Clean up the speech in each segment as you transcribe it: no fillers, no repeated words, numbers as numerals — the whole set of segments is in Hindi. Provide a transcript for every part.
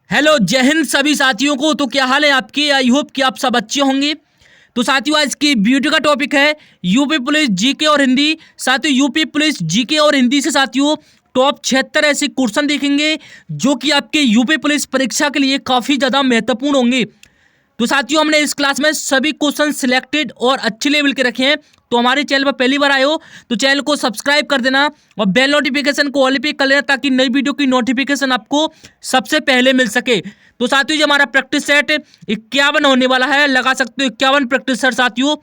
हेलो, जय हिंद सभी साथियों को। तो क्या हाल है आपके? आई होप कि आप सब अच्छे होंगे। तो साथियों, आज की वीडियो का टॉपिक है यूपी पुलिस जीके और हिंदी। साथियों, यूपी पुलिस जीके और हिंदी से साथियों टॉप 76 ऐसे क्वेश्चन देखेंगे जो कि आपके यूपी पुलिस परीक्षा के लिए काफ़ी ज़्यादा महत्वपूर्ण होंगे। तो साथियों, हमने इस क्लास में सभी क्वेश्चन सिलेक्टेड और अच्छे लेवल के रखे हैं। तो हमारे चैनल पर पहली बार आए हो तो चैनल को सब्सक्राइब कर देना और बेल नोटिफिकेशन को ऑल पे कर लेना ताकि नई वीडियो की नोटिफिकेशन आपको सबसे पहले मिल सके। तो साथियों, जो हमारा प्रैक्टिस सेट 51 होने वाला है, लगा सकते हो 51 प्रैक्टिस सेट साथियों।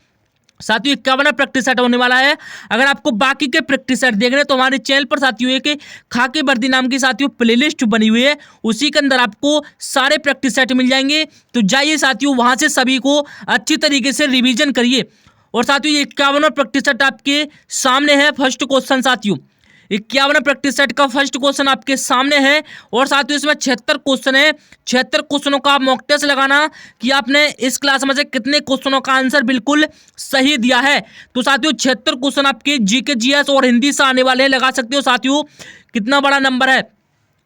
51 प्रैक्टिस सेट होने वाला है। अगर आपको बाकी के प्रैक्टिस सेट देखने तो हमारे चैनल पर साथियों एक खाकी वर्दी नाम की साथियों प्लेलिस्ट बनी हुई है, उसी के अंदर आपको सारे प्रैक्टिस सेट मिल जाएंगे। तो जाइए साथियों, वहां से सभी को अच्छी तरीके से रिवीजन करिए। और साथियों, ये 51 प्रैक्टिस सेट आपके सामने है। फर्स्ट क्वेश्चन साथियों, 51 प्रैक्टिस सेट का फर्स्ट क्वेश्चन आपके सामने है। और साथियों, इसमें 76 क्वेश्चन है। 76 क्वेश्चनों का आप मॉक टेस्ट लगाना कि आपने इस क्लास में से कितने क्वेश्चनों का आंसर बिल्कुल सही दिया है। तो साथियों, 76 क्वेश्चन आपके जीके जीएस और हिंदी से आने वाले हैं। लगा सकते हो साथियों कितना बड़ा नंबर है।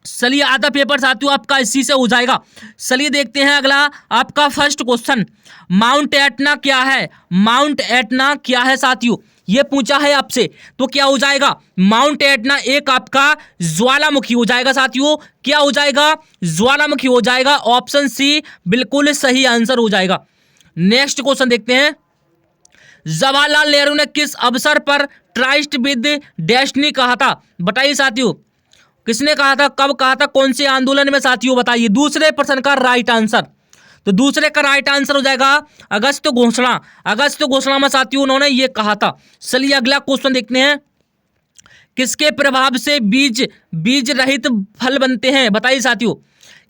चलिए, आधा पेपर साथियों आपका इसी से हो जाएगा। चलिए देखते हैं अगला आपका फर्स्ट क्वेश्चन। माउंट एटना क्या है? माउंट एटना क्या है साथियों, ये पूछा है आपसे। तो क्या हो जाएगा? माउंट एटना एक आपका ज्वालामुखी हो जाएगा साथियों। क्या हो जाएगा? ज्वालामुखी हो जाएगा। ऑप्शन सी बिल्कुल सही आंसर हो जाएगा। नेक्स्ट क्वेश्चन देखते हैं। जवाहरलाल नेहरू ने किस अवसर पर ट्राइस्ट विद डेस्टिनी कहा था? बताइए साथियों, किसने कहा था, कब कहा था, कौन से आंदोलन में साथियों? बताइए। दूसरे प्रश्न का राइट आंसर, तो दूसरे का राइट आंसर हो जाएगा अगस्त घोषणा। अगस्त घोषणा में साथियों उन्होंने ये कहा था। चलिए अगला क्वेश्चन देखते हैं। किसके प्रभाव से बीज रहित फल बनते हैं? बताइए साथियों,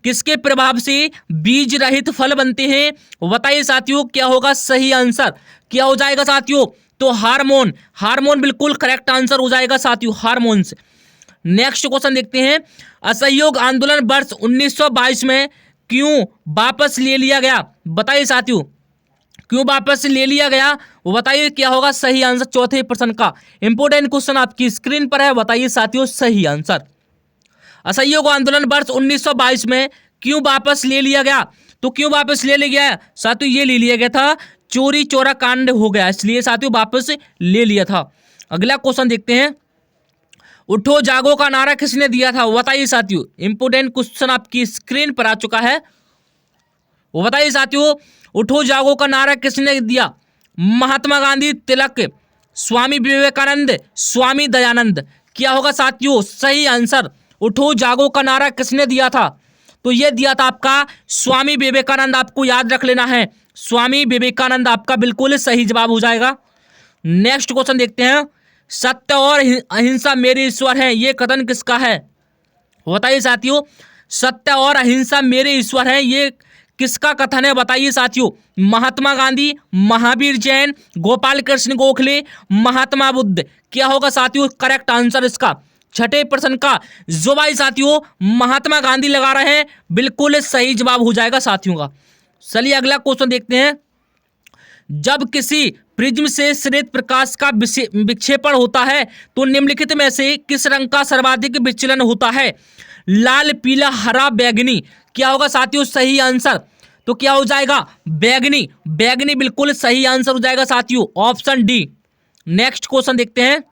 किसके प्रभाव से बीज रहित फल बनते हैं? बताइए साथियों, क्या होगा सही आंसर? क्या हो जाएगा साथियों? तो हार्मोन। हार्मोन बिल्कुल करेक्ट आंसर हो जाएगा साथियों, हार्मोन से। नेक्स्ट क्वेश्चन देखते हैं। असहयोग आंदोलन वर्ष 1922 में क्यों वापस ले लिया गया? बताइए साथियों, क्यों वापस ले लिया गया? वो बताइए, क्या होगा सही आंसर चौथे प्रश्न का। इंपोर्टेंट क्वेश्चन आपकी स्क्रीन पर है, बताइए साथियों सही आंसर। असहयोग आंदोलन वर्ष 1922 में क्यों वापस ले लिया गया? तो क्यों वापस ले लिया गया साथियों? ये ले लिया गया था, चोरी चोरा कांड हो गया, इसलिए साथियों वापस ले लिया था। अगला क्वेश्चन देखते हैं। उठो जागो का नारा किसने दिया था? बताइए साथियों, इंपोर्टेंट क्वेश्चन आपकी स्क्रीन पर आ चुका है। वो बताइए साथियों, उठो जागो का नारा किसने दिया? महात्मा गांधी, तिलक, स्वामी विवेकानंद, स्वामी दयानंद। क्या होगा साथियों सही आंसर? उठो जागो का नारा किसने दिया था? तो ये दिया था आपका स्वामी विवेकानंद। आपको याद रख लेना है, स्वामी विवेकानंद आपका बिल्कुल सही जवाब हो जाएगा। नेक्स्ट क्वेश्चन देखते हैं। सत्य और अहिंसा मेरे ईश्वर हैं, ये कथन किसका है? बताइए साथियों, सत्य और अहिंसा मेरे ईश्वर हैं, ये किसका कथन है? बताइए साथियों। महात्मा गांधी, महावीर जैन, गोपाल कृष्ण गोखले, महात्मा बुद्ध। क्या होगा साथियों करेक्ट आंसर इसका? छठे प्रश्न का जो भाई साथियों महात्मा गांधी लगा रहे हैं, बिल्कुल सही जवाब हो जाएगा साथियों का। चलिए अगला क्वेश्चन देखते हैं। जब किसी प्रिज्म से श्वेत प्रकाश का विक्षेपण होता है तो निम्नलिखित में से किस रंग का सर्वाधिक विचलन होता है? लाल, पीला, हरा, बैगनी। क्या होगा साथियों सही आंसर? तो क्या हो जाएगा? बैगनी। बैगनी बिल्कुल सही आंसर हो जाएगा साथियों, ऑप्शन डी। नेक्स्ट क्वेश्चन देखते हैं।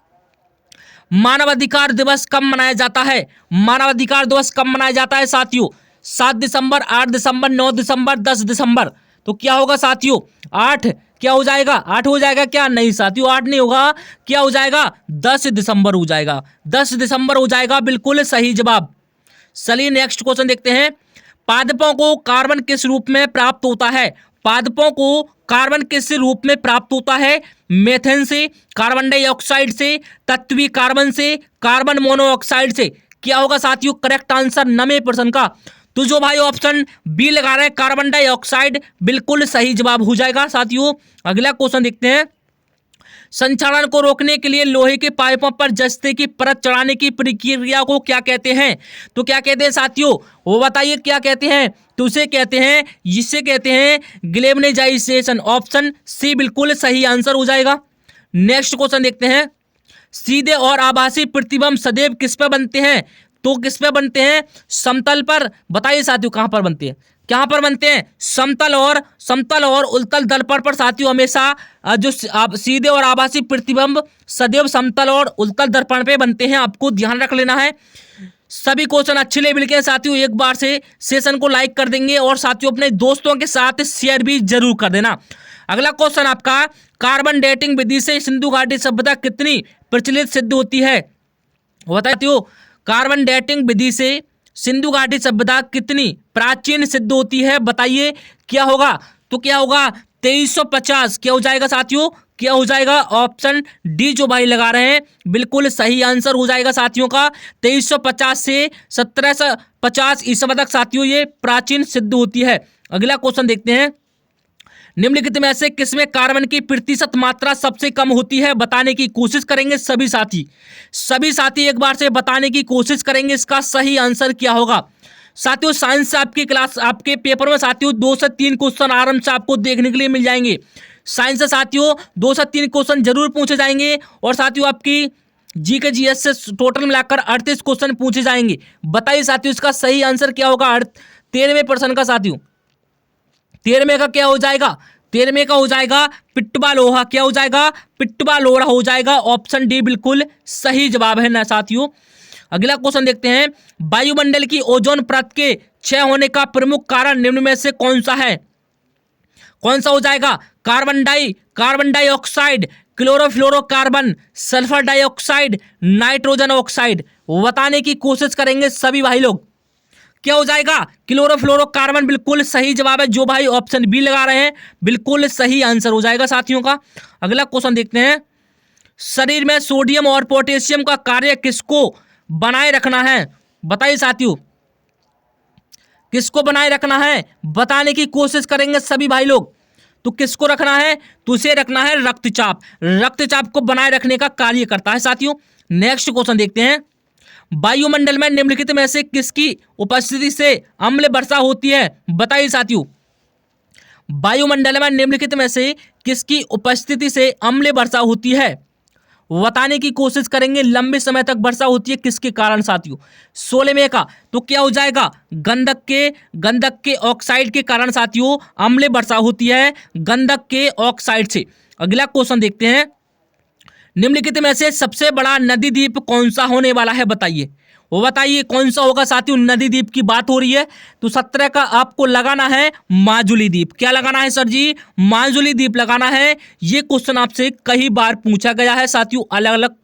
मानवाधिकार दिवस कब मनाया जाता है? मानवाधिकार दिवस कब मनाया जाता है साथियों? 7 दिसंबर, 8 दिसंबर, 9 दिसंबर, 10 दिसंबर। तो क्या होगा साथियों? 8। क्या हो जाएगा? 8 हो जाएगा क्या? नहीं साथियों, 8 नहीं होगा। क्या हो जाएगा? 10 दिसंबर हो जाएगा। 10 दिसंबर हो जाएगा, बिल्कुल सही जवाब। चलिए नेक्स्ट क्वेश्चन देखते हैं। पादपों को कार्बन किस रूप में प्राप्त होता है? पादपों को कार्बन किस रूप में प्राप्त होता है? मेथेन से, कार्बन डाइऑक्साइड से, तत्वीय कार्बन से, कार्बन मोनोऑक्साइड से। क्या होगा साथियों करेक्ट आंसर नवे प्रश्न का? तो जो भाई ऑप्शन बी लगा रहे हैं कार्बन डाइऑक्साइड, बिल्कुल सही जवाब हो जाएगा साथियों। अगला क्वेश्चन देखते हैं। संक्षारण को रोकने के लिए लोहे के पाइपों पर जस्ते की परत चढ़ाने की प्रक्रिया को क्या कहते हैं? तो क्या कहते हैं साथियों? वो बताइए क्या कहते हैं? तो उसे कहते हैं, जिसे कहते हैं ग्लेवनेजाइजेशन। ऑप्शन सी बिल्कुल सही आंसर हो जाएगा। नेक्स्ट क्वेश्चन देखते हैं। सीधे और आभासी प्रतिबिंब सदैव किस पर बनते हैं? तो किस पे बनते हैं? समतल पर। बताइए साथियों कहां पर बनते हैं? कहां पर बनते हैं? समतल और उल्तल दर्पण पर साथियों हमेशा जो सीधे और आभासी प्रतिबिंब सदैव समतल और उल्तल दर्पण पे बनते हैं, आपको ध्यान रख लेना है। सभी क्वेश्चन अच्छे लेवल के साथियों, एक बार से सेशन को लाइक कर देंगे और साथियों अपने दोस्तों के साथ शेयर भी जरूर कर देना। अगला क्वेश्चन आपका, कार्बन डेटिंग विधि से सिंधु घाटी सभ्यता कितनी प्रचलित सिद्ध होती है? बताते हो कार्बन डेटिंग विधि से सिंधु घाटी सभ्यता कितनी प्राचीन सिद्ध होती है? बताइए क्या होगा? तो क्या होगा? 2350। क्या हो जाएगा साथियों? क्या हो जाएगा? ऑप्शन डी जो भाई लगा रहे हैं बिल्कुल सही आंसर हो जाएगा साथियों का। 2350 से 1750 ईसा तक साथियों ये प्राचीन सिद्ध होती है। अगला क्वेश्चन देखते हैं, निम्नलिखित में से किसमें कार्बन की प्रतिशत मात्रा सबसे कम होती है? बताने की कोशिश करेंगे सभी साथी एक बार से बताने की कोशिश करेंगे इसका सही आंसर क्या होगा। साथियों साइंस से आपकी क्लास, आपके पेपर में साथियों 2 से 3 क्वेश्चन आराम से आपको देखने के लिए मिल जाएंगे। साइंस से साथियों 2 से 3 क्वेश्चन जरूर पूछे जाएंगे और साथियों आपकी जीके जीएस से टोटल मिलाकर 38 क्वेश्चन पूछे जाएंगे। बताइए साथियों इसका सही आंसर क्या होगा? 13वें प्रश्न का साथियों, 13वें का क्या हो जाएगा? 13वें का हो जाएगा पिट्टवा लोहा। क्या हो जाएगा? पिट्टवा लोहा हो जाएगा। ऑप्शन डी बिल्कुल सही जवाब है ना साथियों। अगला क्वेश्चन देखते हैं, वायुमंडल की ओजोन परत के क्षय होने का प्रमुख कारण निम्न में से कौन सा है? कौन सा हो जाएगा? Carbon dioxide, chlorofluorocarbon, sulphur dioxide, nitrogen oxide. बताने की कोशिश करेंगे सभी भाई लोग। क्या हो जाएगा? क्लोरोफ्लोरोकार्बन बिल्कुल सही जवाब है। जो भाई ऑप्शन बी लगा रहे हैं बिल्कुल सही आंसर हो जाएगा साथियों का। अगला क्वेश्चन देखते हैं, शरीर में सोडियम और पोटेशियम का कार्य किसको बनाए रखना है? बताइए साथियों किसको बनाए रखना है? बताने की कोशिश करेंगे सभी भाई लोग। तो किसको रखना है? तो उसे रखना है रक्तचाप। रक्तचाप को बनाए रखने का कार्य करता है साथियों। नेक्स्ट क्वेश्चन देखते हैं, वायुमंडल में निम्नलिखित में से किसकी उपस्थिति से अम्ल वर्षा होती है? बताइए साथियों वायुमंडल में निम्नलिखित में से किसकी उपस्थिति से अम्ल वर्षा होती है? बताने की कोशिश करेंगे। लंबे समय तक वर्षा होती है किसके कारण साथियों? 16वें का तो क्या हो जाएगा? गंधक के ऑक्साइड के कारण साथियों अम्ल वर्षा होती है, गंधक के ऑक्साइड से। अगला क्वेश्चन देखते हैं, निम्नलिखित में से सबसे बड़ा नदी द्वीप कौन सा होने वाला है? बताइए, वो बताइए कौन सा होगा साथियों। नदी द्वीप की बात हो रही है तो 17 का आपको लगाना है माजुली द्वीप। क्या लगाना है सर जी? माजुली द्वीप लगाना है। ये क्वेश्चन आपसे कई बार पूछा गया है साथियों, अलग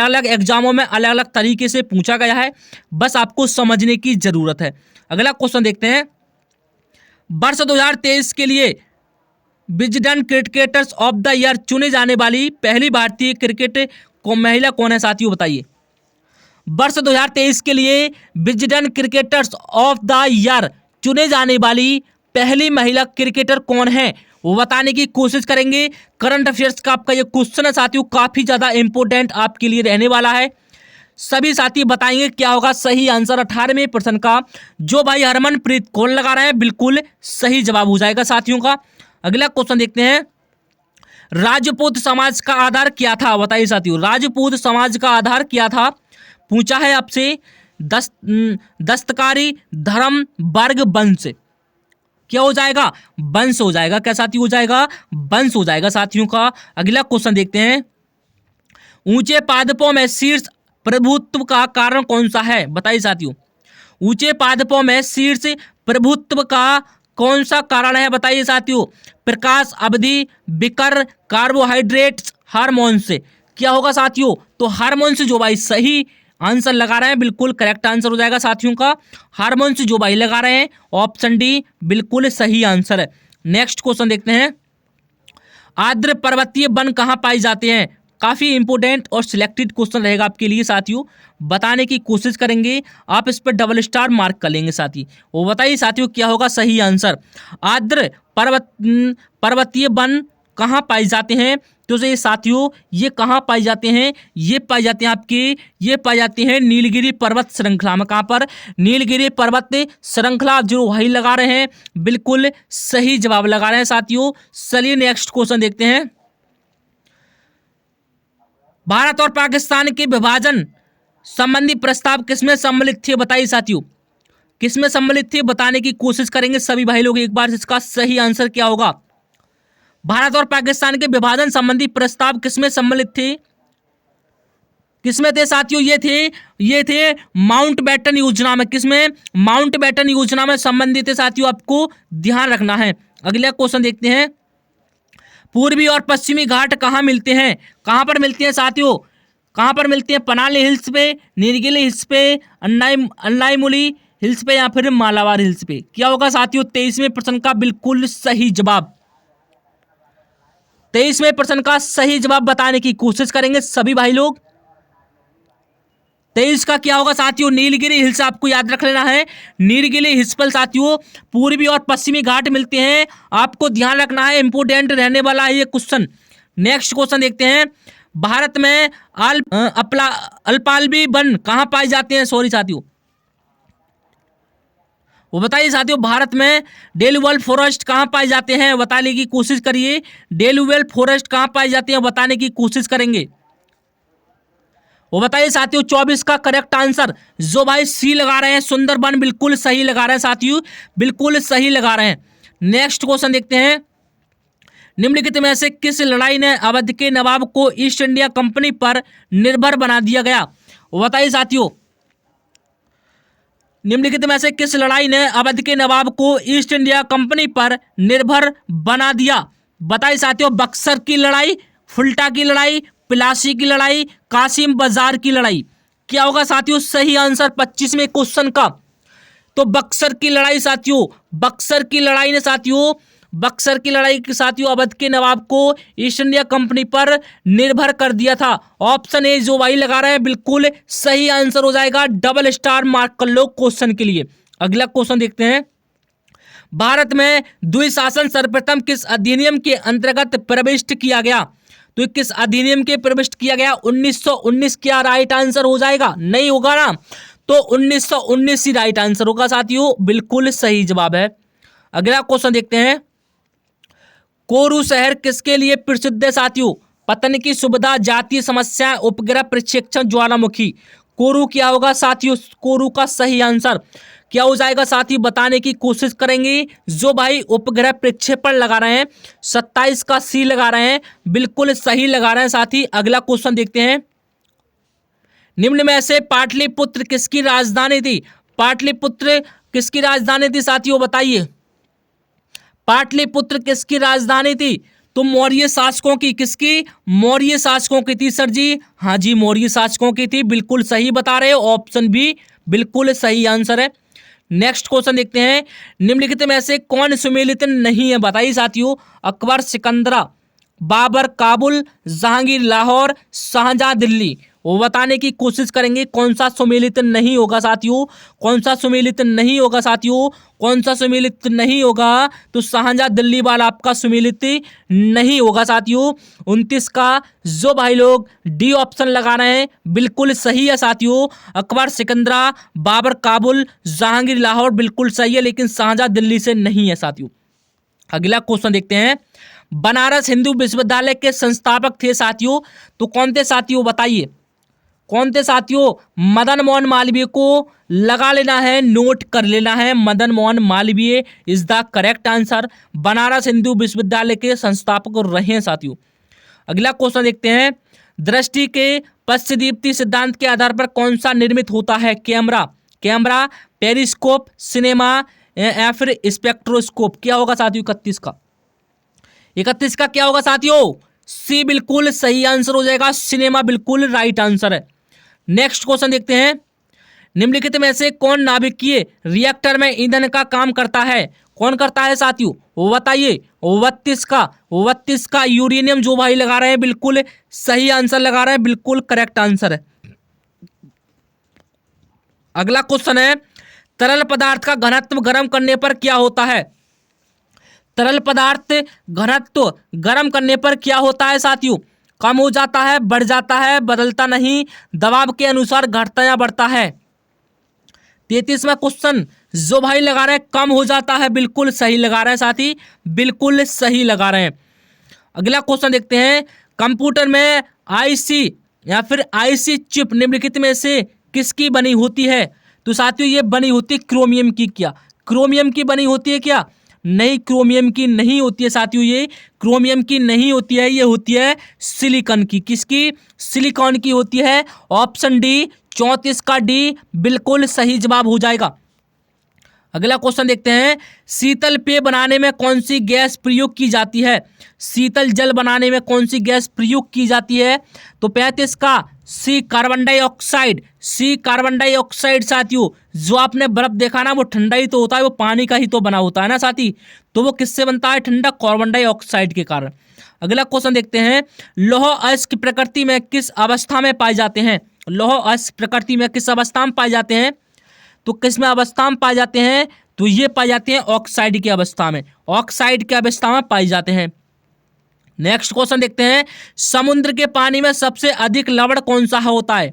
अलग एग्जामों में अलग अलग तरीके से पूछा गया है, बस आपको समझने की जरूरत है। अगला क्वेश्चन देखते हैं, वर्ष 2023 के लिए Wisden cricketers of the year चुने जाने वाली पहली भारतीय क्रिकेट को महिला कौन है साथियों? बताइए वर्ष 2023 के लिए Wisden cricketers of the year चुने जाने वाली पहली महिला क्रिकेटर कौन है? वो बताने की कोशिश करेंगे। करंट अफेयर्स का आपका ये क्वेश्चन है साथियों, काफी ज्यादा इंपॉर्टेंट आपके लिए रहने वाला है। सभी साथी बताएंगे क्या होगा सही आंसर 18वें प्रश्न का। जो भाई हरमनप्रीत कौर लगा रहे हैं बिल्कुल सही जवाब हो जाएगा साथियों का। अगला क्वेश्चन देखते हैं, राजपूत समाज का आधार क्या था? बताइए साथियों राजपूत समाज का आधार क्या था? पूछा है आपसे। दस्तकारी, धर्म, वर्ग, वंश। क्या हो जाएगा? वंश हो जाएगा। क्या साथी हो जाएगा? वंश हो जाएगा साथियों का। अगला क्वेश्चन देखते हैं, ऊंचे पादपों में शीर्ष प्रभुत्व का कारण कौन सा है? बताइए साथियों ऊंचे पादपों में शीर्ष प्रभुत्व का कौन सा कारण है? बताइए साथियों प्रकाश अवधि, विकर, कार्बोहाइड्रेट्स, हार्मोन्स। क्या होगा साथियों? तो हार्मोन्स जो भाई सही आंसर लगा रहे हैं बिल्कुल करेक्ट आंसर हो जाएगा साथियों का। हार्मोन्स जो भाई लगा रहे हैं ऑप्शन डी बिल्कुल सही आंसर है। नेक्स्ट क्वेश्चन देखते हैं, आर्द्र पर्वतीय वन कहाँ पाए जाते हैं? काफी इंपोर्टेंट और सिलेक्टेड क्वेश्चन रहेगा आपके लिए साथियों, बताने की कोशिश करेंगे। आप इस पर डबल स्टार मार्क कर लेंगे साथी। वो बताइए साथियों क्या होगा सही आंसर। आर्द्र पर्वतीय वन कहाँ पाए जाते हैं? तो ये साथियों ये कहाँ पाए जाते हैं? ये पाए जाते हैं आपके, ये पाए जाते हैं नीलगिरी पर्वत श्रृंखला में। कहाँ पर? नीलगिरी पर्वत श्रृंखला जो वही लगा रहे हैं बिल्कुल सही जवाब लगा रहे हैं साथियों। चलिए नेक्स्ट क्वेश्चन देखते हैं, भारत और पाकिस्तान के विभाजन संबंधी प्रस्ताव किसमें सम्मिलित थे, बताइए साथियों, किसमें सम्मिलित थे, बताने की कोशिश करेंगे सभी भाई लोग एक बार। इसका सही आंसर क्या होगा? भारत और पाकिस्तान के विभाजन संबंधी प्रस्ताव किसमें सम्मिलित थे? किसमें थे साथियों? ये थे माउंटबेटन योजना में। किसमें? माउंटबेटन योजना में संबंधित है साथियों, आपको ध्यान रखना है। अगला क्वेश्चन देखते हैं, पूर्वी और पश्चिमी घाट कहाँ मिलते हैं? कहाँ पर मिलते हैं साथियों? कहाँ पर मिलते हैं? पनाली हिल्स पे, नीलगिरी हिल्स पे, अन्नाईमुली हिल्स पे, या फिर मालाबार हिल्स पे? क्या होगा साथियों 23वें प्रश्न का बिल्कुल सही जवाब? 23वें प्रश्न का सही जवाब बताने की कोशिश करेंगे सभी भाई लोग। 23 का क्या होगा साथियों? नीलगिरी हिल्स, आपको याद रख लेना है। नीलगिरी हिल्स पर साथियों पूर्वी और पश्चिमी घाट मिलते हैं, आपको ध्यान रखना है, इंपोर्टेंट रहने वाला है ये क्वेश्चन। नेक्स्ट क्वेश्चन देखते हैं, भारत में अल्पालवी वन कहाँ पाए जाते हैं? सॉरी साथियों, वो बताइए साथियों, भारत में डेल्यूवल फॉरेस्ट कहाँ पाए जाते हैं? बताने की कोशिश करिए, डेल्यूवल फॉरेस्ट कहाँ पाए जाते हैं, बताने की कोशिश करेंगे। वो बताइए साथियों। 24 का करेक्ट आंसर जो भाई सी लगा रहे हैं, सुंदरबन, बिल्कुल सही लगा रहे हैं साथियों, बिल्कुल सही लगा रहे हैं। नेक्स्ट क्वेश्चन देखते हैं, निम्नलिखित में से किस लड़ाई ने अवध के नवाब को ईस्ट इंडिया कंपनी पर निर्भर बना दिया गया? वो बताइए साथियों, निम्नलिखित में से किस लड़ाई ने अवध के नवाब को ईस्ट इंडिया कंपनी पर निर्भर बना दिया? बताइए साथियों, बक्सर की लड़ाई, फुल्टा की लड़ाई, प्लासी की लड़ाई, कासिम बाजार की लड़ाई? क्या होगा साथियों सही आंसर 25वें क्वेश्चन का? तो बक्सर की लड़ाई साथियों, बक्सर की लड़ाई ने साथियों, बक्सर की लड़ाई के साथियों अवध के नवाब को ईस्ट इंडिया कंपनी पर निर्भर कर दिया था। ऑप्शन ए जो भाई लगा रहे हैं बिल्कुल सही आंसर हो जाएगा, डबल स्टार मार्क कर लो क्वेश्चन के लिए। अगला क्वेश्चन देखते हैं, भारत में द्विशासन सर्वप्रथम किस अधिनियम के अंतर्गत प्रविष्ट किया गया? तो किस अधिनियम के प्रविष्ट किया गया? 1919 क्या राइट आंसर हो जाएगा? नहीं होगा ना, तो 1919 ही राइट आंसर होगा साथियों, बिल्कुल सही जवाब है। अगला क्वेश्चन देखते हैं, कोरू शहर किसके लिए प्रसिद्ध है साथियों? पतन की सुविधा, जातीय समस्या, उपग्रह प्रक्षेपण, ज्वालामुखी? कोरू क्या होगा साथियों? कोरू का सही आंसर क्या हो जाएगा साथी, बताने की कोशिश करेंगे। जो भाई उपग्रह प्रक्षेपण लगा रहे हैं 27 का सी लगा रहे हैं, बिल्कुल सही लगा रहे हैं साथी। अगला क्वेश्चन देखते हैं, निम्न में से पाटलिपुत्र किसकी राजधानी थी? पाटलिपुत्र किसकी राजधानी थी साथियों, बताइए। पाटलिपुत्र किसकी राजधानी थी? तो मौर्य शासकों की। किसकी? मौर्य शासकों की थी सर जी। हाँ जी, मौर्य शासकों की थी, बिल्कुल सही बता रहे हो, ऑप्शन बी बिल्कुल सही आंसर है। नेक्स्ट क्वेश्चन देखते हैं, निम्नलिखित में से कौन सुमेलित नहीं है? बताइए साथियों। अकबर सिकंदरा, बाबर काबुल, जहांगीर लाहौर, शाहजहां दिल्ली? वो बताने की कोशिश करेंगे कौन सा सुमेलित नहीं होगा साथियों, कौन सा सुमेलित नहीं होगा साथियों, कौन सा सुमेलित नहीं होगा? तो शाहजहां दिल्ली वाला आपका सुमेलित नहीं होगा साथियों। 29 का जो भाई लोग डी ऑप्शन लगा रहे हैं बिल्कुल सही है साथियों। अकबर सिकंदरा, बाबर काबुल, जहांगीर लाहौर बिल्कुल सही है, लेकिन शाहजहां दिल्ली से नहीं है साथियों। अगला क्वेश्चन देखते हैं, बनारस हिंदू विश्वविद्यालय के संस्थापक थे साथियों, तो कौन थे साथियों, बताइए कौन थे साथियों? मदन मोहन मालवीय को लगा लेना है, नोट कर लेना है, Madan Mohan Malviya is the correct answer. Banaras Hindu विश्वविद्यालय के संस्थापक रहे हैं साथियों। अगला क्वेश्चन देखते हैं, दृष्टि के पश्चदीप्ति सिद्धांत के आधार पर कौन सा निर्मित होता है? कैमरा, कैमरा, पेरिस्कोप, सिनेमा, या फिर स्पेक्ट्रोस्कोप? क्या होगा साथियों 31 का? 31 का क्या होगा साथियों? सी बिल्कुल सही आंसर हो जाएगा, सिनेमा बिल्कुल राइट आंसर है। नेक्स्ट क्वेश्चन देखते हैं, निम्नलिखित में से कौन नाभिकीय रिएक्टर में ईंधन का काम करता है? कौन करता है साथियों, वो बताइए। 32 का यूरेनियम जो भाई लगा रहे हैं बिल्कुल सही आंसर लगा रहे हैं, बिल्कुल करेक्ट आंसर है। अगला क्वेश्चन है, तरल पदार्थ का घनत्व गर्म करने पर क्या होता है? तरल पदार्थ घनत्व गर्म करने पर क्या होता है साथियों? कम हो जाता है, बढ़ जाता है, बदलता नहीं, दबाव के अनुसार घटता या बढ़ता है? 33वां क्वेश्चन जो भाई लगा रहे हैं कम हो जाता है, बिल्कुल सही लगा रहे हैं साथी, बिल्कुल सही लगा रहे हैं। अगला क्वेश्चन देखते हैं, कंप्यूटर में आईसी या फिर आईसी चिप निम्नलिखित में से किसकी बनी होती है? तो साथियों ये बनी होती है क्रोमियम की। क्या क्रोमियम की बनी होती है क्या? नहीं, क्रोमियम की नहीं होती है साथियों, ये क्रोमियम की नहीं होती है, ये होती है सिलिकॉन की। किसकी? सिलिकॉन की होती है। ऑप्शन डी 34 का डी बिल्कुल सही जवाब हो जाएगा। अगला क्वेश्चन देखते हैं, शीतल पेय बनाने में कौन सी गैस प्रयोग की जाती है? शीतल जल बनाने में कौन सी गैस प्रयोग की जाती है? तो 35 का सी कार्बन डाइऑक्साइड, सी कार्बन डाइऑक्साइड साथियों। जो आपने बर्फ देखा ना वो ठंडा ही तो होता है, वो पानी का ही तो बना होता है ना साथी, तो वो किससे बनता है? ठंडा कार्बन डाइऑक्साइड के कारण। अगला क्वेश्चन देखते हैं, लौह अयस्क प्रकृति में किस अवस्था में पाए जाते हैं? लौह अयस्क प्रकृति में किस अवस्था में पाए जाते हैं? तो किस में अवस्था में पाए जाते हैं? तो ये पाए जाते हैं ऑक्साइड की अवस्था में, ऑक्साइड की अवस्था में पाए जाते हैं। नेक्स्ट क्वेश्चन देखते हैं, समुद्र के पानी में सबसे अधिक लवण कौन सा होता है?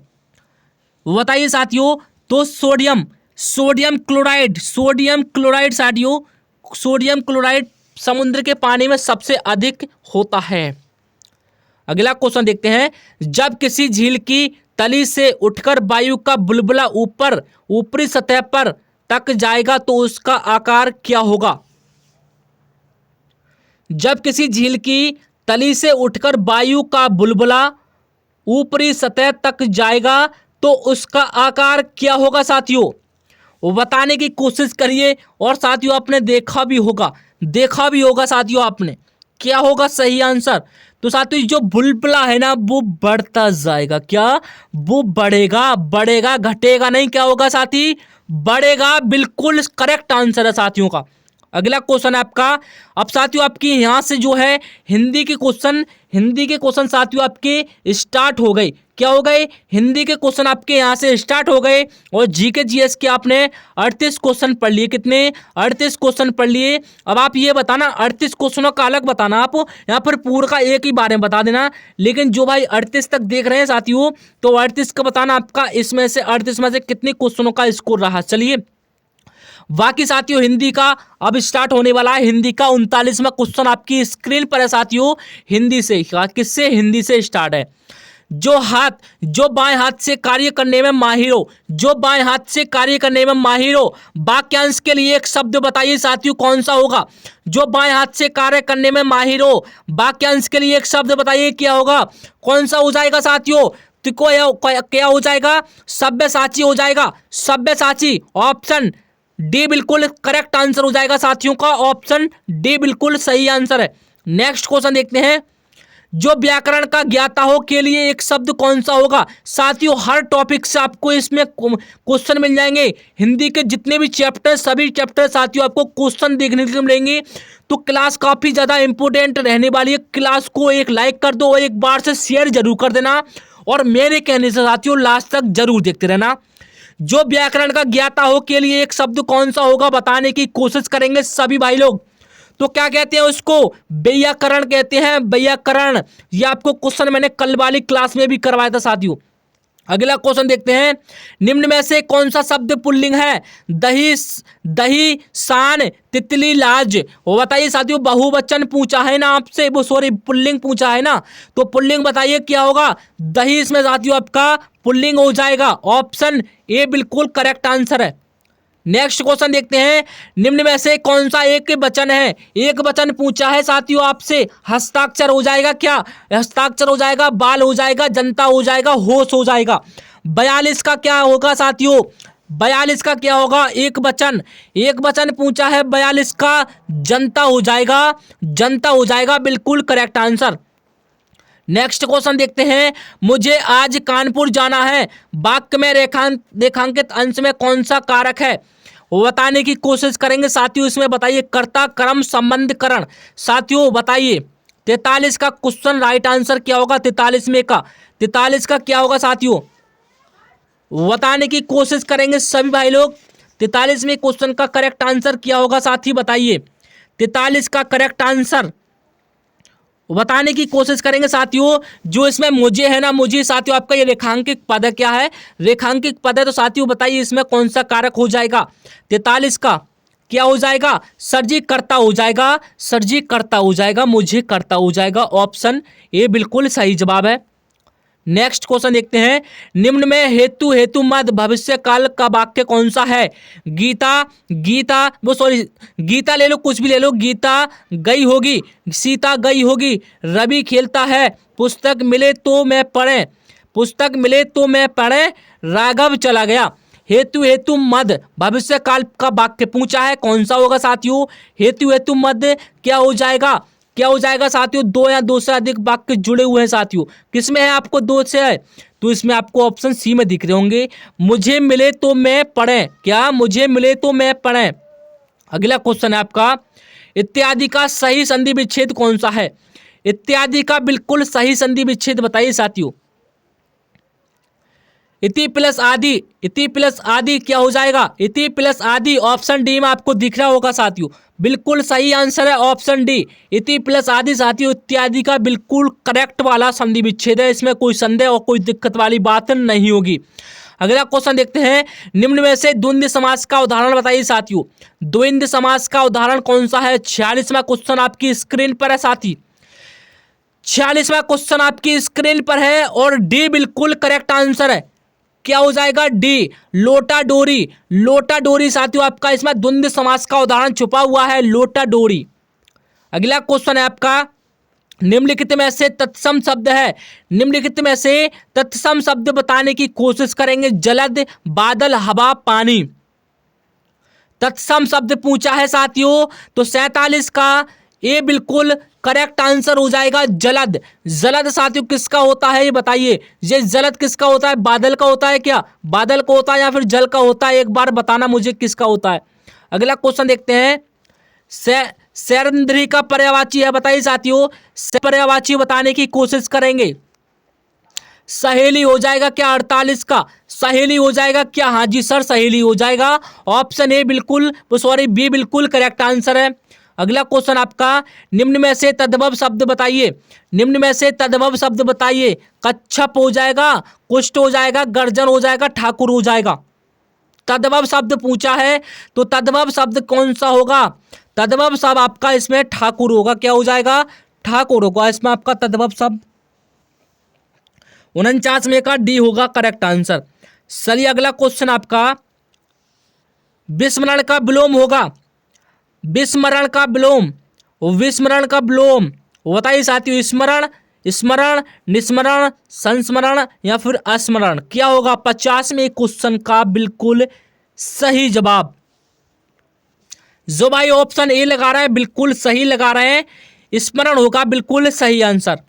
बताइए साथियों। तो sodium, sodium chloride, sodium chloride साथियों, सोडियम क्लोराइड समुद्र के पानी में सबसे अधिक होता है। अगला क्वेश्चन देखते हैं, जब किसी झील की तली से उठकर वायु का बुलबुला ऊपर ऊपरी सतह पर तक जाएगा तो उसका आकार क्या होगा? जब किसी झील की तली से उठकर वायु का बुलबुला ऊपरी सतह तक जाएगा तो उसका आकार क्या होगा साथियों? वो बताने की कोशिश करिए। और साथियों आपने देखा भी होगा साथियों आपने, क्या होगा सही आंसर? तो साथियों जो बुलबुला है ना वो बढ़ता जाएगा। क्या? वो बढ़ेगा, घटेगा नहीं। क्या होगा साथी? बढ़ेगा। बिल्कुल करेक्ट आंसर है साथियों का। अगला क्वेश्चन आपका, अब साथियों आपकी यहाँ से जो है हिंदी के क्वेश्चन साथियों आपके स्टार्ट हो गए। क्या हो गए? हिंदी के क्वेश्चन आपके यहाँ से स्टार्ट हो गए। और जीके जीएस के आपने 38 क्वेश्चन पढ़ लिए। कितने? 38 क्वेश्चन पढ़ लिए। अब आप ये बताना 38 क्वेश्चनों का अलग बताना, आप यहाँ पर पूरा का एक ही बारे में बता देना। लेकिन जो भाई 38 तक देख रहे हैं साथियों, तो 38 का बताना आपका इसमें से 38 में से कितने क्वेश्चनों का स्कोर रहा। चलिए बाकी साथियों हिंदी का अब स्टार्ट होने वाला है। हिंदी का 39वां क्वेश्चन आपकी स्क्रीन पर है साथियों। हिंदी से, किससे? हिंदी से स्टार्ट है। जो बाएं हाथ से कार्य करने में माहिर हो, जो बाएं हाथ से कार्य करने में माहिर हो, वाक्यांश के लिए एक शब्द बताइए साथियों कौन सा होगा? जो बाएं हाथ से कार्य करने में माहिर हो, वाक्यांश के लिए एक शब्द बताइए क्या होगा? कौन सा हो जाएगा साथियों? तो क्या हो जाएगा? सब्यसाची हो जाएगा। सब्यसाची ऑप्शन डी बिल्कुल करेक्ट आंसर हो जाएगा साथियों का। ऑप्शन डी बिल्कुल सही आंसर है। नेक्स्ट क्वेश्चन देखते हैं, जो व्याकरण का ज्ञाता हो के लिए एक शब्द कौन सा होगा? साथियों हर टॉपिक से आपको इसमें क्वेश्चन मिल जाएंगे। हिंदी के जितने भी चैप्टर, सभी चैप्टर साथियों आपको क्वेश्चन देखने को मिलेंगे। तो क्लास काफी ज्यादा इंपोर्टेंट रहने वाली है। क्लास को एक लाइक कर दो और एक बार से शेयर जरूर कर देना। और मेरे कहने से साथियों लास्ट तक जरूर देखते रहना। जो व्याकरण का ज्ञाता हो के लिए एक शब्द कौन सा होगा बताने की कोशिश करेंगे सभी भाई लोग। तो क्या कहते हैं उसको? व्याकरण कहते हैं। व्याकरण, ये आपको क्वेश्चन मैंने कल वाली क्लास में भी करवाया था साथियों। अगला क्वेश्चन देखते हैं, निम्न में से कौन सा शब्द पुल्लिंग है? दही, शान, तितली, लाज। वो बताइए साथियों, बहुवचन पूछा है ना आपसे, वो सॉरी पुल्लिंग पूछा है ना, तो पुल्लिंग बताइए क्या होगा? दही इसमें साथियों आपका पुल्लिंग हो जाएगा। ऑप्शन ए बिल्कुल करेक्ट आंसर है। नेक्स्ट क्वेश्चन देखते हैं, निम्न में से कौन सा एक वचन है? एक वचन पूछा है साथियों आपसे। हस्ताक्षर हो जाएगा क्या? हस्ताक्षर हो जाएगा, बाल हो जाएगा, जनता हो जाएगा, होश हो जाएगा। 42 का क्या होगा साथियों? 42 का क्या होगा? एक वचन पूछा है 42 का, जनता हो जाएगा, जनता हो जाएगा, बिल्कुल करेक्ट आंसर। नेक्स्ट क्वेश्चन देखते हैं, मुझे आज कानपुर जाना है, वाक्य में रेखांकित अंश में कौन सा कारक है? वो बताने की कोशिश करेंगे साथियों। इसमें बताइए कर्ता, कर्म, संबंध, करण। साथियों बताइए 43 का क्वेश्चन राइट आंसर क्या होगा? 43 का क्या होगा साथियों? बताने की कोशिश करेंगे सभी भाई लोग। 43वें क्वेश्चन का करेक्ट आंसर क्या होगा साथी बताइए। 43 का करेक्ट आंसर बताने की कोशिश करेंगे साथियों। जो इसमें मुझे है ना, मुझे साथियों आपका ये रेखांकित पद क्या है? रेखांकित पद है। तो साथियों बताइए इसमें कौन सा कारक हो जाएगा? 43 का क्या हो जाएगा? सर कर्ता हो जाएगा, सर कर्ता हो जाएगा, मुझे कर्ता हो जाएगा। ऑप्शन ए बिल्कुल सही जवाब है। नेक्स्ट क्वेश्चन देखते हैं, निम्न में हेतु हेतु मद भविष्य काल का वाक्य कौन सा है? गीता ले लो, कुछ भी ले लो। गीता गई होगी, सीता गई होगी, रवि खेलता है, पुस्तक मिले तो मैं पढ़े, राघव चला गया। हेतु हेतु मद भविष्य काल का वाक्य पूछा है, कौन सा होगा साथियों? हेतु हेतु मद क्या हो जाएगा साथियों? दो या दो से अधिक वाक्य जुड़े हुए हैं साथियों। किसमें है? आपको दो से है, तो इसमें आपको ऑप्शन सी में दिख रहे होंगे, मुझे मिले तो मैं पढ़े। क्या? मुझे मिले तो मैं पढ़े। अगला क्वेश्चन है आपका, इत्यादि का सही संधि विच्छेद कौन सा है? इत्यादि का बिल्कुल सही संधि विच्छेद बताइए साथियों। इति प्लस आदि क्या हो जाएगा? इति प्लस आदि ऑप्शन डी में आपको दिख रहा होगा साथियों। बिल्कुल सही आंसर है ऑप्शन डी, इति प्लस आदि साथियों इत्यादि का बिल्कुल करेक्ट वाला संधि विच्छेद है। इसमें कोई संदेह और कोई दिक्कत वाली बात नहीं होगी। अगला क्वेश्चन देखते हैं, निम्न में से द्वंद्व समास का उदाहरण बताइए साथियों। द्वंद्व समास का उदाहरण कौन सा है? 46वां क्वेश्चन आपकी स्क्रीन पर है साथी, 46वां क्वेश्चन आपकी स्क्रीन पर है और डी बिल्कुल करेक्ट आंसर है। क्या हो जाएगा? डी, लोटा डोरी साथियों आपका इसमें द्वंद्व समास का उदाहरण छुपा हुआ है, लोटा डोरी। अगला क्वेश्चन है आपका, निम्नलिखित में से तत्सम शब्द है, निम्नलिखित में से तत्सम शब्द बताने की कोशिश करेंगे। जलद, बादल, हवा, पानी। तत्सम शब्द पूछा है साथियों, तो 47 का ए बिल्कुल करेक्ट आंसर हो जाएगा जलद। जलद साथियों किसका होता है ये बताइए। ये जलद किसका होता है? बादल का होता है क्या? बादल का होता है या फिर जल का होता है? एक बार बताना मुझे किसका होता है। अगला क्वेश्चन देखते हैं, सैरंध्री का पर्यायवाची है, बताइए साथियों। पर्यायवाची बताने की कोशिश करेंगे। सहेली हो जाएगा क्या? 48 का सहेली हो जाएगा क्या? हाँ जी सर सहेली हो जाएगा। ऑप्शन ए बिल्कुल बी बिल्कुल करेक्ट आंसर है। अगला क्वेश्चन आपका, निम्न में से तद्भव शब्द बताइए। निम्न में से तद्भव शब्द बताइए। कच्छप हो जाएगा, कुष्ठ हो जाएगा, गर्जन हो जाएगा, ठाकुर हो जाएगा। तद्भव शब्द पूछा है तो तद्भव शब्द कौन सा होगा? तद्भव शब्द आपका इसमें ठाकुर होगा। क्या हो जाएगा? ठाकुर होगा इसमें आपका तद्भव शब्द। 49 में का डी होगा करेक्ट आंसर। चलिए अगला क्वेश्चन आपका, विस्मरण का विलोम होगा। विस्मरण का विलोम बताइए साथियों। स्मरण, निस्मरण, संस्मरण या फिर अस्मरण क्या होगा? 50 में क्वेश्चन का बिल्कुल सही जवाब। जो भाई ऑप्शन ए लगा रहे हैं बिल्कुल सही लगा रहे हैं, स्मरण होगा बिल्कुल सही आंसर।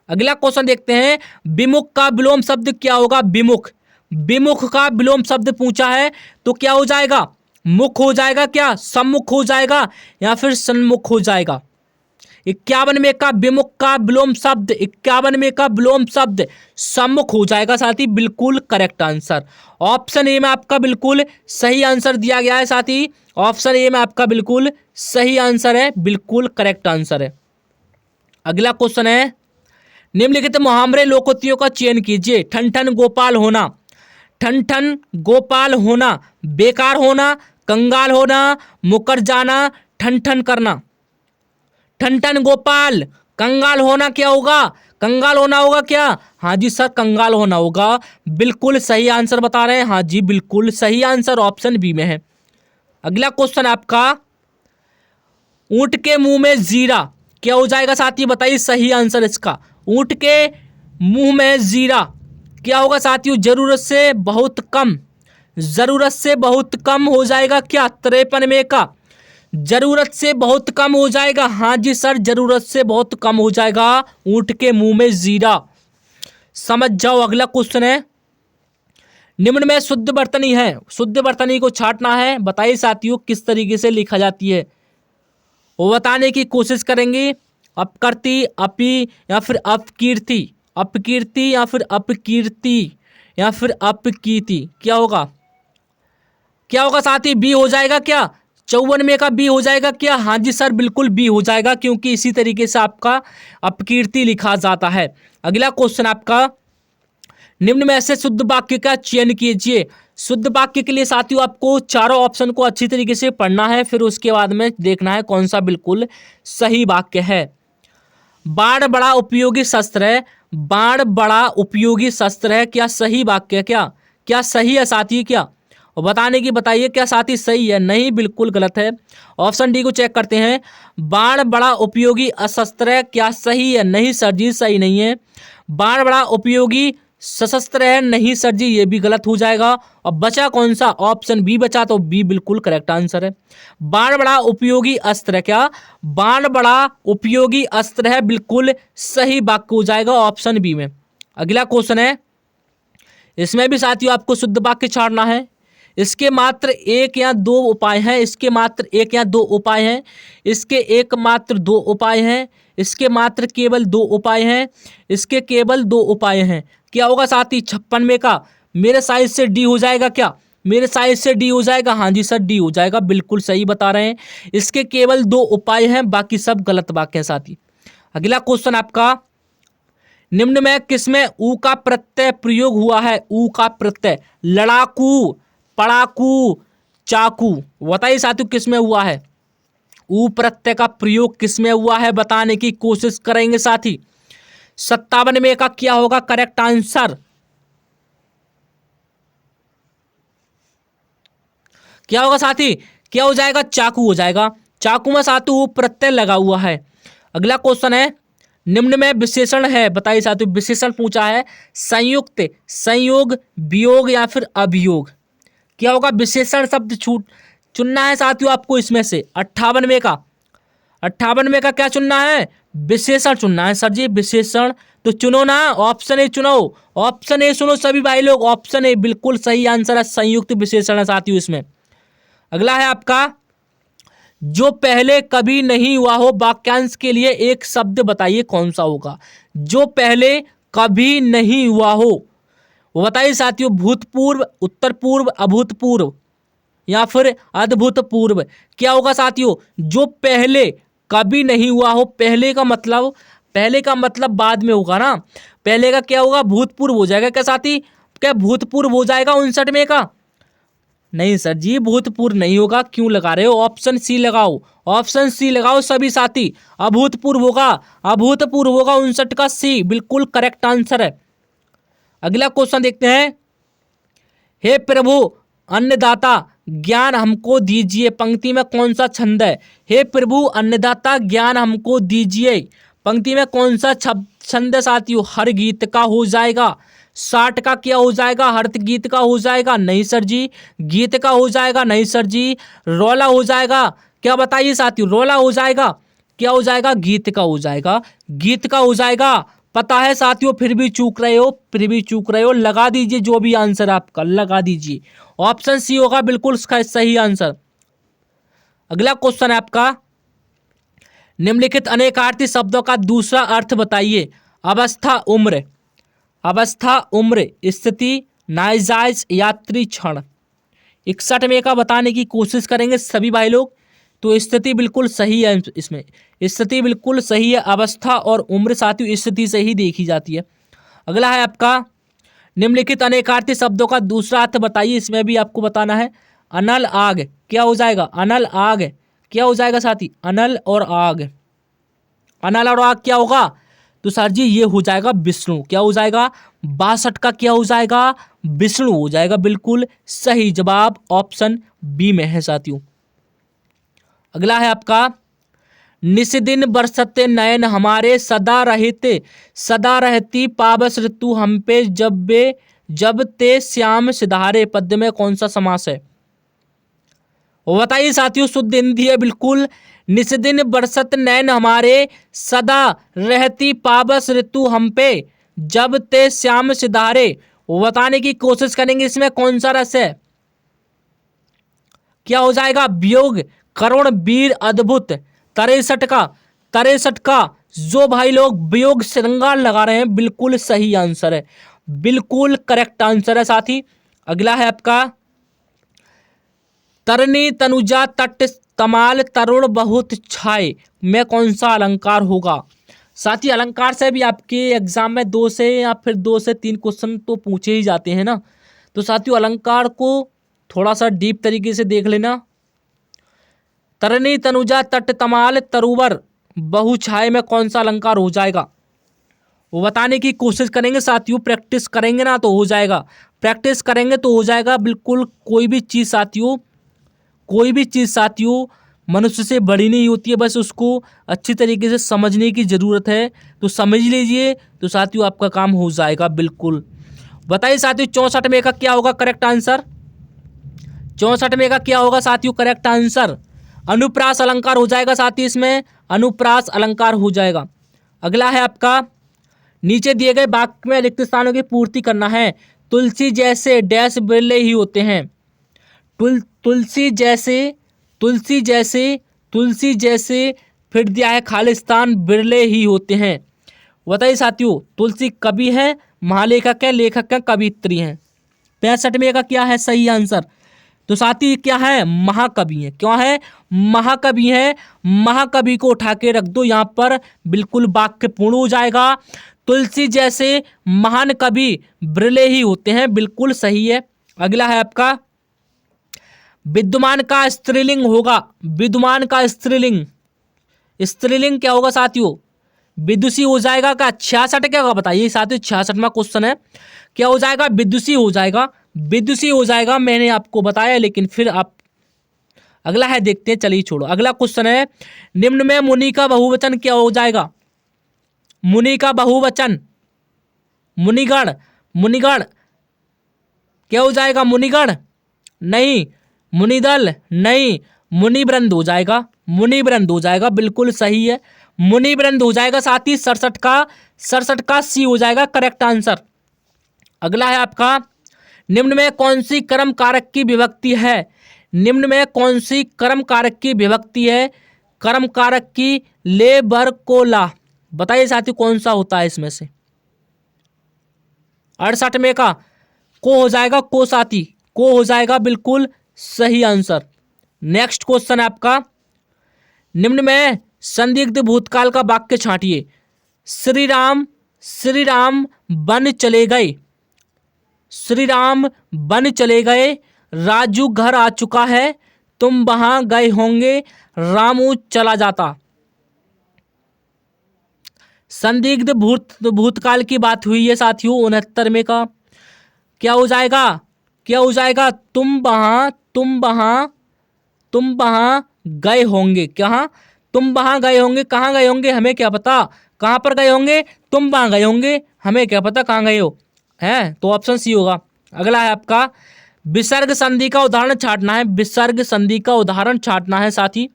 अगला क्वेश्चन देखते हैं, विमुख का विलोम शब्द क्या होगा? विमुख का विलोम शब्द पूछा है तो क्या हो जाएगा? मुख हो जाएगा क्या? सम्मुख हो जाएगा या फिर सन्मुख हो जाएगा? 51 में का विमुख का विलोम शब्द, 51 में का विलोम शब्द सम्मुख हो जाएगा साथी, बिल्कुल करेक्ट आंसर। ऑप्शन ए में आपका बिल्कुल सही आंसर दिया गया है साथी। ऑप्शन ए में आपका बिल्कुल सही आंसर है, बिल्कुल करेक्ट आंसर है। अगला क्वेश्चन है, निम्नलिखित मुहावरे लोकोक्तियों का चयन कीजिए। ठन ठन गोपाल होना, ठन ठन गोपाल होना, बेकार होना, कंगाल होना, मुकर जाना, ठन ठन करना। ठन ठन गोपाल, कंगाल होना क्या होगा? कंगाल होना होगा क्या? हाँ जी सर कंगाल होना होगा, बिल्कुल सही आंसर बता रहे हैं। हाँ जी बिल्कुल सही आंसर ऑप्शन बी में है। अगला क्वेश्चन आपका, ऊंट के मुंह में जीरा क्या हो जाएगा साथी? बताइए सही आंसर इसका। ऊंट के मुंह में जीरा क्या होगा साथियों? जरूरत से बहुत कम, जरूरत से बहुत कम हो जाएगा क्या? 53 में का जरूरत से बहुत कम हो जाएगा। हाँ जी सर जरूरत से बहुत कम हो जाएगा, ऊंट के मुंह में जीरा। समझ जाओ। अगला क्वेश्चन है, निम्न में शुद्ध वर्तनी है, शुद्ध वर्तनी को छांटना है, बताइए साथियों किस तरीके से लिखा जाती है वो बताने की कोशिश करेंगे। अपकृति, अपी या फिर अपकीर्ति, अपकीर्ति या फिर अपकीर्ति या फिर अपकीर्ति क्या होगा? क्या होगा साथी? बी हो जाएगा क्या? 54 में का बी हो जाएगा क्या? हाँ जी सर बिल्कुल बी हो जाएगा, क्योंकि इसी तरीके से आपका अपकीर्ति लिखा जाता है। अगला क्वेश्चन आपका, निम्न में से शुद्ध वाक्य का चयन कीजिए। शुद्ध वाक्य के लिए साथियों आपको चारों ऑप्शन को अच्छी तरीके से पढ़ना है, फिर उसके बाद में देखना है कौन सा बिल्कुल सही वाक्य है। बाण बड़ा उपयोगी शस्त्र है, बाण बड़ा उपयोगी शस्त्र है, क्या सही वाक्य है? क्या क्या सही है साथी? क्या और बताने की बताइए, क्या साथी सही है? नहीं, बिल्कुल गलत है। ऑप्शन डी को चेक करते हैं। बाण बड़ा उपयोगी शस्त्र है, क्या सही है? नहीं सर जी, सही नहीं है। बाण बड़ा उपयोगी सशस्त्र है, नहीं सर जी, ये भी गलत हो जाएगा। और बचा कौन सा? ऑप्शन बी बचा, तो बी बिल्कुल करेक्ट आंसर है। बाण बड़ा उपयोगी अस्त्र है, क्या बाण बड़ा उपयोगी अस्त्र है? बिल्कुल सही वाक्य हो जाएगा ऑप्शन बी में। अगला क्वेश्चन है, इसमें भी साथियों आपको शुद्ध वाक्य छाड़ना है। इसके मात्र एक या दो उपाय हैं, इसके मात्र एक या दो उपाय हैं, इसके एक मात्र दो उपाय हैं, इसके मात्र केवल दो उपाय हैं, इसके केवल दो उपाय हैं। क्या होगा साथी? 56 में का मेरे साइज से डी हो जाएगा क्या? मेरे साइज से डी हो जाएगा? हाँ जी सर, डी हो जाएगा, बिल्कुल सही बता रहे हैं। इसके केवल दो उपाय हैं, बाकी सब गलत वाक्य हैं साथी। अगला क्वेश्चन आपका, निम्न में किसमें ऊ का प्रत्यय प्रयोग हुआ है? ऊ का प्रत्यय, लड़ाकू, पड़ाकू, चाकू, बताइए साथियों किसमें हुआ है? ऊ प्रत्यय का प्रयोग किसमें हुआ है, बताने की कोशिश करेंगे साथी। 57 में का क्या होगा करेक्ट आंसर? क्या होगा साथी? क्या हो जाएगा? चाकू हो जाएगा। चाकू में साथी ऊ प्रत्यय लगा हुआ है। अगला क्वेश्चन है, निम्न में विशेषण है, बताइए साथियों विशेषण पूछा है। संयुक्त, संयोग, वियोग या फिर अभियोग। क्या होगा? विशेषण शब्द चुनना है साथियों आपको इसमें से। 58 का, 58 का क्या चुनना है? विशेषण चुनना है सर जी, विशेषण। तो चुनो ना, ऑप्शन ए चुनो, ऑप्शन ए सुनो सभी भाई लोग, ऑप्शन ए बिल्कुल सही आंसर है, संयुक्त विशेषण है साथियों इसमें। अगला है आपका, जो पहले कभी नहीं हुआ हो वाक्यांश के लिए एक शब्द बताइए कौन सा होगा? जो पहले कभी नहीं हुआ हो, वो बताइए साथियों। भूतपूर्व, उत्तर पूर्व, अभूतपूर्व या फिर अद्भुतपूर्व। क्या होगा साथियों? जो पहले कभी नहीं हुआ हो, पहले का मतलब, पहले का मतलब बाद में होगा ना, पहले का क्या होगा? भूतपूर्व हो जाएगा क्या साथी? क्या भूतपूर्व हो जाएगा 59 में का? नहीं सर जी, भूतपूर्व नहीं होगा, क्यों लगा रहे हो? ऑप्शन सी लगाओ, ऑप्शन सी लगाओ सभी साथी, अभूतपूर्व होगा, अभूतपूर्व होगा 59 का, सी बिल्कुल करेक्ट आंसर है। अगला क्वेश्चन देखते हैं, हे प्रभु अन्नदाता ज्ञान हमको दीजिए, पंक्ति में कौन सा छंद है? हे प्रभु अन्नदाता ज्ञान हमको दीजिए, पंक्ति में कौन सा छंद है साथियों? हर गीत का हो जाएगा। 60 का क्या हो जाएगा? हर्त गीत का हो जाएगा? नहीं सर जी। गीत का हो जाएगा? नहीं सर जी। रोला हो जाएगा? क्या बताइए साथियों, रोला हो जाएगा? क्या हो जाएगा? गीत का हो जाएगा, गीत का हो जाएगा। पता है साथियों, फिर भी चूक रहे हो, फिर भी चूक रहे हो। लगा दीजिए जो भी आंसर आपका, लगा दीजिए। ऑप्शन सी होगा बिल्कुल सही आंसर। अगला क्वेश्चन है आपका, निम्नलिखित अनेकार्थी शब्दों का दूसरा अर्थ बताइए। अवस्था, उम्र, अवस्था, उम्र, स्थिति, नाजायज, यात्री, क्षण। 61 में का बताने की कोशिश करेंगे सभी भाई लोग। तो स्थिति बिल्कुल सही है, इसमें स्थिति बिल्कुल सही है। अवस्था और उम्र साथियों स्थिति से ही देखी जाती है। अगला है आपका, निम्नलिखित अनेकार्थी शब्दों का दूसरा अर्थ बताइए, इसमें भी आपको बताना है। अनल, आग, क्या हो जाएगा? अनल, आग, क्या हो जाएगा साथी? अनल और आग, अनल और आग क्या होगा? तो सर जी ये हो जाएगा विष्णु। क्या हो जाएगा? 62 का क्या हो जाएगा? विष्णु हो जाएगा, बिल्कुल सही जवाब ऑप्शन बी में है साथियों। अगला है आपका, निस्दिन बरसते नयन हमारे, सदा रहते, सदा रहती पावस ऋतु हम पे, जब ते श्याम सिधारे, पद्य में कौन सा समास है? वो बताइए साथियों, शुद्ध हिंदी है बिल्कुल। निस्दिन बरसत नैन हमारे, सदा रहती पावस ऋतु हम पे, जब ते श्याम सिधारे। वो बताने की कोशिश करेंगे इसमें कौन सा रस है? क्या हो जाएगा? वियोग, करुण, वीर, अद्भुत। 63 का जो भाई लोग वियोग श्रृंगार लगा रहे हैं, बिल्कुल सही आंसर है, बिल्कुल करेक्ट आंसर है साथी। अगला है आपका, तरनी तनुजा तट तमाल तरुण बहुत छाए में कौन सा अलंकार होगा? साथी अलंकार से भी आपके एग्जाम में 2 से या फिर 2 से 3 क्वेश्चन तो पूछे ही जाते हैं ना। तो साथियों अलंकार को थोड़ा सा डीप तरीके से देख लेना। तरनी तनुजा तट तमाल तरुवर बहुछाये में कौन सा अलंकार हो जाएगा, वो बताने की कोशिश करेंगे साथियों। प्रैक्टिस करेंगे ना तो हो जाएगा, प्रैक्टिस करेंगे तो हो जाएगा बिल्कुल। कोई भी चीज़ साथियों, कोई भी चीज़ साथियों मनुष्य से बड़ी नहीं होती है, बस उसको अच्छी तरीके से समझने की ज़रूरत है। तो समझ लीजिए तो साथियों आपका काम हो जाएगा बिल्कुल। बताइए साथियों 64 में का क्या होगा करेक्ट आंसर, 64 में का क्या होगा साथियों करेक्ट आंसर, अनुप्रास अलंकार हो जाएगा साथियों, इसमें अनुप्रास अलंकार हो जाएगा। अगला है आपका, नीचे दिए गए वाक्य में रिक्त स्थानों की पूर्ति करना है। तुलसी जैसे डैश बिरले ही होते हैं, तुलसी जैसे, तुलसी जैसे, तुलसी जैसे, फिर दिया है खालिस्तान बिरले ही होते हैं। बताइए साथियों तुलसी कवि है, महालेखक है, लेखक है, कवियत्री हैं। 65 में का क्या है सही आंसर, तो साथी क्या है महाकवि है। क्यों है महाकवि है, महाकवि को उठा के रख दो यहाँ पर, बिल्कुल वाक्य पूर्ण हो जाएगा। तुलसी जैसे महान कवि बिरले ही होते हैं, बिल्कुल सही है। अगला है आपका, विद्यमान का स्त्रीलिंग होगा, विद्यमान का स्त्रीलिंग, स्त्रीलिंग क्या होगा साथियों, विदुषी हो जाएगा का 66 क्या होगा बताइए साथियों, 66वां क्वेश्चन है, क्या हो जाएगा विदुषी हो जाएगा, विदुषी हो जाएगा, मैंने आपको बताया लेकिन फिर आप, अगला है देखते हैं, चलिए छोड़ो। अगला क्वेश्चन है, निम्न में मुनि का बहुवचन क्या हो जाएगा, मुनि का बहुवचन, मुनिगण, मुनिगण क्या हो जाएगा, मुनिगण नहीं, मुनिदल नहीं, मुनिवृंद हो जाएगा, मुनिवृंद हो जाएगा, बिल्कुल सही है, मुनिवृंद हो जाएगा। साथ ही 67 का सी हो जाएगा करेक्ट आंसर। अगला है आपका, निम्न में कौन सी कर्म कारक की विभक्ति है, निम्न में कौन सी कर्म कारक की विभक्ति है, कर्म कारक की ले बर को ला, बताइए साथियों कौन सा होता है इसमें से। 68 में का को हो जाएगा, को साथी को हो जाएगा, बिल्कुल सही आंसर। नेक्स्ट क्वेश्चन है आपका, निम्न में संदिग्ध भूतकाल का वाक्य छांटिए। श्री राम, श्री राम वन चले गए, श्री राम वन चले गए, राजू घर आ चुका है, तुम वहां गए होंगे, रामू चला जाता। संदिग्ध भूतकाल की बात हुई है साथियों। 69 में का क्या हो जाएगा, क्या हो जाएगा, तुम वहां, तुम वहां, तुम वहां गए होंगे, कहाँ तुम वहां गए होंगे, कहाँ गए होंगे हमें क्या पता, कहाँ पर गए होंगे, तुम वहां गए होंगे, हमें क्या पता कहाँ गए हो, है तो ऑप्शन सी होगा। अगला है आपका, विसर्ग संधि का उदाहरण छांटना है, विसर्ग संधि का उदाहरण छांटना है साथी।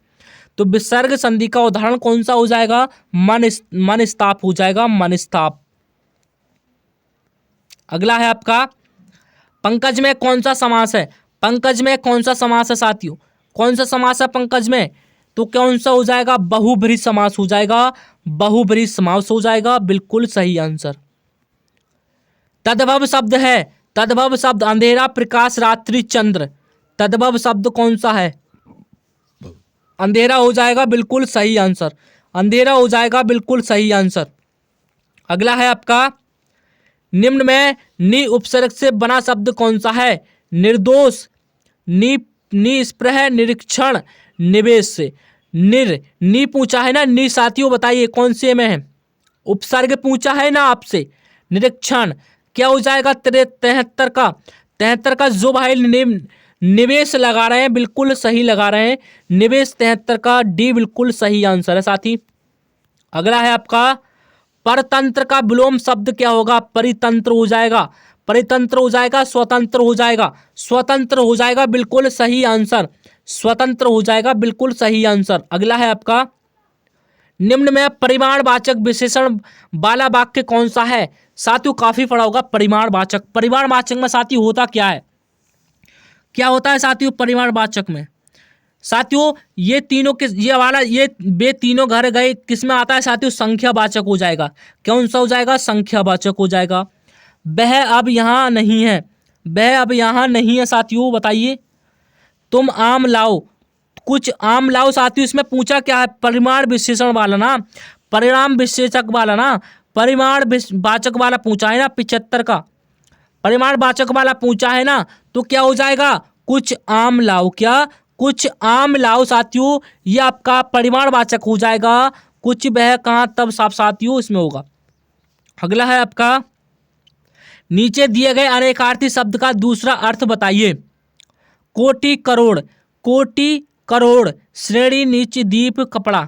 तो विसर्ग संधि का उदाहरण कौन सा हो जाएगा, मनस्ताप हो जाएगा, मनस्ताप। अगला है आपका, पंकज में कौन सा समास है, पंकज में कौन सा समास है साथियों, कौन सा समास है पंकज में, तो कौन सा हो जाएगा, बहुब्रीहि समास हो जाएगा, बहुब्रीहि समास हो जाएगा, बिल्कुल सही आंसर। तद्भव शब्द है, तद्भव शब्द अंधेरा प्रकाश रात्रि चंद्र, तद्भव शब्द कौन सा है, अंधेरा हो जाएगा, बिल्कुल सही आंसर, अंधेरा हो जाएगा, बिल्कुल सही आंसर। अगला है आपका, निम्न में नि उपसर्ग से बना शब्द कौन सा है, निर्दोष, निस्पृह, निरीक्षण, निवेश से, नि पूछा है ना, नि साथियों बताइए कौन से में है, उपसर्ग पूछा है ना आपसे, निरीक्षण क्या हो जाएगा, 73 का जो भाई निवेश लगा रहे हैं बिल्कुल सही लगा रहे हैं, निवेश 73 का डी बिल्कुल सही आंसर है साथी। अगला है आपका, परतंत्र का विलोम शब्द क्या होगा, परितंत्र हो जाएगा, परितंत्र हो जाएगा, स्वतंत्र हो जाएगा, स्वतंत्र हो जाएगा, बिल्कुल सही आंसर, स्वतंत्र हो जाएगा, बिल्कुल सही आंसर। अगला है आपका, निम्न में परिमाणवाचक विशेषण वाला वाक्य कौन सा है, साथियों काफी पढ़ा होगा परिमाणवाचक, परिमाणवाचक में साथियों होता क्या है, क्या होता है साथियों परिमाणवाचक में, साथियों ये तीनों के ये वाला ये वे तीनों घर गए किस में आता है साथियों, संख्यावाचक हो जाएगा, कौन सा हो जाएगा, संख्यावाचक हो जाएगा। वह अब यहाँ नहीं है, वह अब यहाँ नहीं है साथियों बताइए, तुम आम लाओ, कुछ आम लाओ साथियों, इसमें पूछा क्या है, परिमाण विशेषण वाला ना, परिणाम विशेषक वाला ना, परिमाण वाचक वाला पूछा है ना, 75 का परिमाण वाचक वाला पूछा है ना, तो क्या हो जाएगा, कुछ आम लाओ, क्या कुछ आम लाओ साथियों, ये आपका परिमाण वाचक हो जाएगा, कुछ वह कहाँ तब साफ साथियों इसमें होगा। अगला है आपका, नीचे दिए गए अनेकार्थी शब्द का दूसरा अर्थ बताइए। कोटि करोड़, कोटि करोड़, श्रेणी नीचे दीप कपड़ा,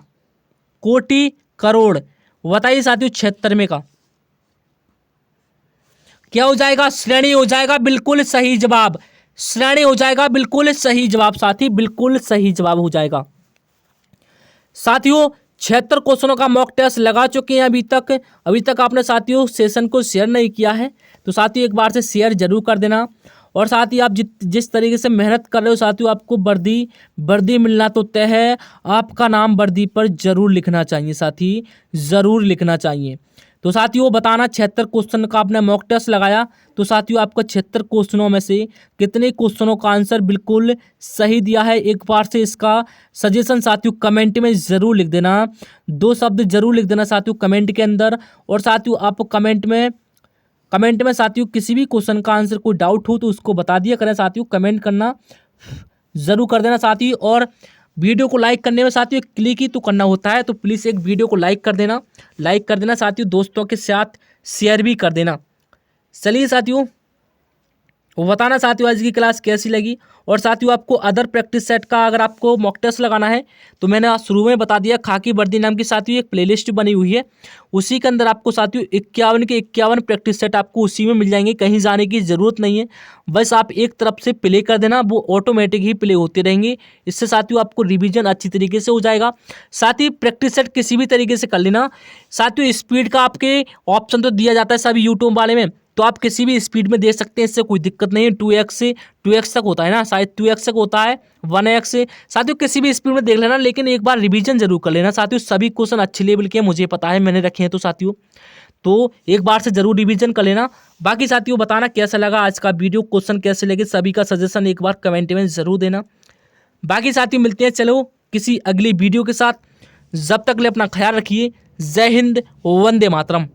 कोटि करोड़, बताइए साथियों 76 में का क्या हो जाएगा? श्रेणी हो जाएगा, बिल्कुल सही जवाब। श्रेणी हो जाएगा, बिल्कुल सही जवाब साथी, बिल्कुल सही जवाब हो जाएगा। साथियों 76 क्वेश्चनों का मॉक टेस्ट लगा चुके हैं अभी तक आपने साथियों सेशन को शेयर नहीं किया है तो साथियों एक बार से शेयर जरूर कर देना। और साथ ही आप जिस तरीके से मेहनत कर रहे हो साथियों, आपको वर्दी मिलना तो तय है। आपका नाम वर्दी पर जरूर लिखना चाहिए साथी, ज़रूर लिखना चाहिए। तो साथियों बताना 76 क्वेश्चन का आपने मॉक टेस्ट लगाया तो साथियों आपको 76 क्वेश्चनों में से कितने क्वेश्चनों का आंसर बिल्कुल सही दिया है। एक बार से इसका सजेशन साथियों कमेंट में ज़रूर लिख देना, 2 शब्द जरूर लिख देना साथियों कमेंट के अंदर। और साथियों आप कमेंट में साथियों किसी भी क्वेश्चन का आंसर कोई डाउट हो तो उसको बता दिया करें साथियों, कमेंट करना ज़रूर कर देना साथियों। और वीडियो को लाइक करने में साथियों क्लिक ही तो करना होता है, तो प्लीज़ एक वीडियो को लाइक कर देना साथियों, दोस्तों के साथ शेयर भी कर देना। चलिए साथियों, वो बताना साथियों आज की क्लास कैसी लगी। और साथियों आपको अदर प्रैक्टिस सेट का अगर आपको मॉक टेस्ट लगाना है तो मैंने आज शुरू में बता दिया, खाकी वर्दी नाम की साथियों एक प्लेलिस्ट बनी हुई है, उसी के अंदर आपको साथियों 51 के 51 प्रैक्टिस सेट आपको उसी में मिल जाएंगे, कहीं जाने की ज़रूरत नहीं है। बस आप एक तरफ से प्ले कर देना, वो ऑटोमेटिक ही प्ले होते रहेंगे। इससे साथियों आपको रिविजन अच्छी तरीके से हो जाएगा। साथ ही प्रैक्टिस सेट किसी भी तरीके से कर लेना साथियों। स्पीड का आपके ऑप्शन तो दिया जाता है सभी यूट्यूब वाले में, तो आप किसी भी स्पीड में देख सकते हैं, इससे कोई दिक्कत नहीं है। 2x तक होता है ना, शायद 2x तक होता है, 1x से साथियों किसी भी स्पीड में देख लेना, लेकिन एक बार रिवीजन जरूर कर लेना साथियों। सभी क्वेश्चन अच्छे लेवल के मुझे पता है, मैंने रखे हैं तो साथियों, तो एक बार से जरूर रिवीजन कर लेना। बाकी साथियों बताना कैसा लगा आज का वीडियो, क्वेश्चन कैसे लगे, सभी का सजेशन एक बार कमेंट में जरूर देना। बाकी साथियों मिलते हैं चलो किसी अगली वीडियो के साथ, जब तक ले अपना ख्याल रखिए। जय हिंद, वंदे मातरम।